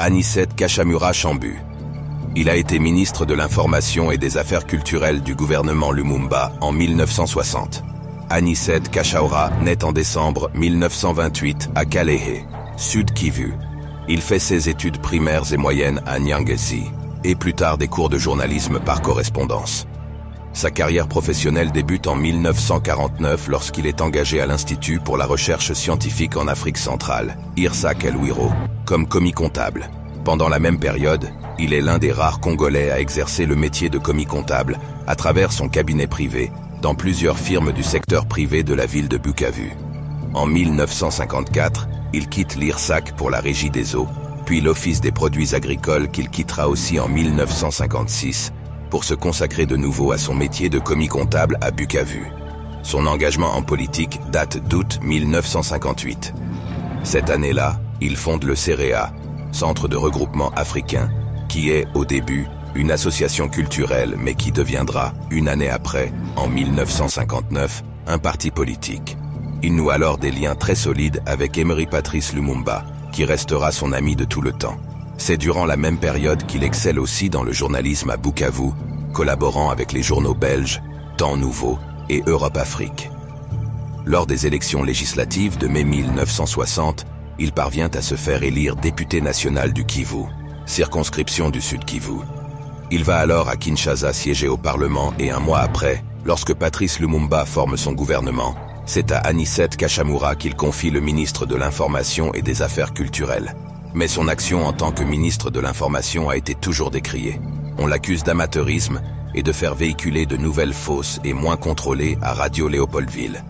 Anicet Kachamura Chambu. Il a été ministre de l'Information et des Affaires culturelles du gouvernement Lumumba en 1960. Anicet Kachamura naît en décembre 1928 à Kalehe, Sud Kivu. Il fait ses études primaires et moyennes à Nyangezi, et plus tard des cours de journalisme par correspondance. Sa carrière professionnelle débute en 1949 lorsqu'il est engagé à l'Institut pour la recherche scientifique en Afrique centrale, IRSAC El Wiro, comme commis comptable. Pendant la même période, il est l'un des rares Congolais à exercer le métier de commis comptable à travers son cabinet privé dans plusieurs firmes du secteur privé de la ville de Bukavu. En 1954, il quitte l'IRSAC pour la Régie des eaux, puis l'Office des produits agricoles qu'il quittera aussi en 1956 pour se consacrer de nouveau à son métier de commis comptable à Bukavu. Son engagement en politique date d'août 1958. Cette année-là, il fonde le CEREA, Centre de regroupement africain, qui est, au début, une association culturelle mais qui deviendra, une année après, en 1959, un parti politique. Il noue alors des liens très solides avec Emery Patrice Lumumba, qui restera son ami de tout le temps. C'est durant la même période qu'il excelle aussi dans le journalisme à Bukavu, collaborant avec les journaux belges, Temps Nouveau et Europe-Afrique. Lors des élections législatives de mai 1960, il parvient à se faire élire député national du Kivu, circonscription du Sud Kivu. Il va alors à Kinshasa siéger au Parlement et un mois après, lorsque Patrice Lumumba forme son gouvernement, c'est à Anicet Kachamura qu'il confie le ministre de l'Information et des Affaires culturelles. Mais son action en tant que ministre de l'Information a été toujours décriée. On l'accuse d'amateurisme et de faire véhiculer de nouvelles fausses et moins contrôlées à Radio Léopoldville.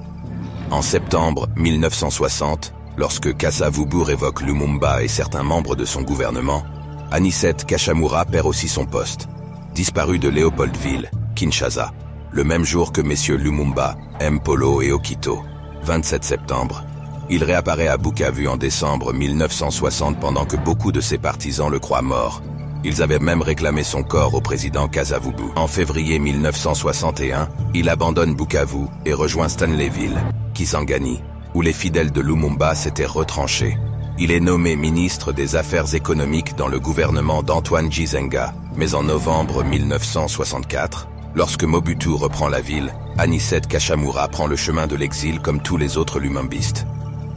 En septembre 1960, lorsque Kasavubu révoque Lumumba et certains membres de son gouvernement, Anicet Kachamura perd aussi son poste. Disparu de Léopoldville, Kinshasa, le même jour que messieurs Lumumba, Mpolo et Okito, 27 septembre. Il réapparaît à Bukavu en décembre 1960 pendant que beaucoup de ses partisans le croient mort. Ils avaient même réclamé son corps au président Kasavubu. En février 1961, il abandonne Bukavu et rejoint Stanleyville, Kisangani, où les fidèles de Lumumba s'étaient retranchés. Il est nommé ministre des Affaires économiques dans le gouvernement d'Antoine Gizenga, mais en novembre 1964, lorsque Mobutu reprend la ville, Anicet Kachamura prend le chemin de l'exil comme tous les autres lumumbistes.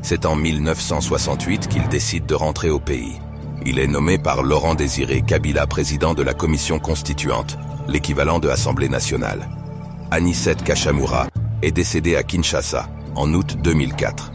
C'est en 1968 qu'il décide de rentrer au pays. Il est nommé par Laurent-Désiré Kabila président de la commission constituante, l'équivalent de l'Assemblée nationale. Anicet Kachamura est décédé à Kinshasa en août 2004.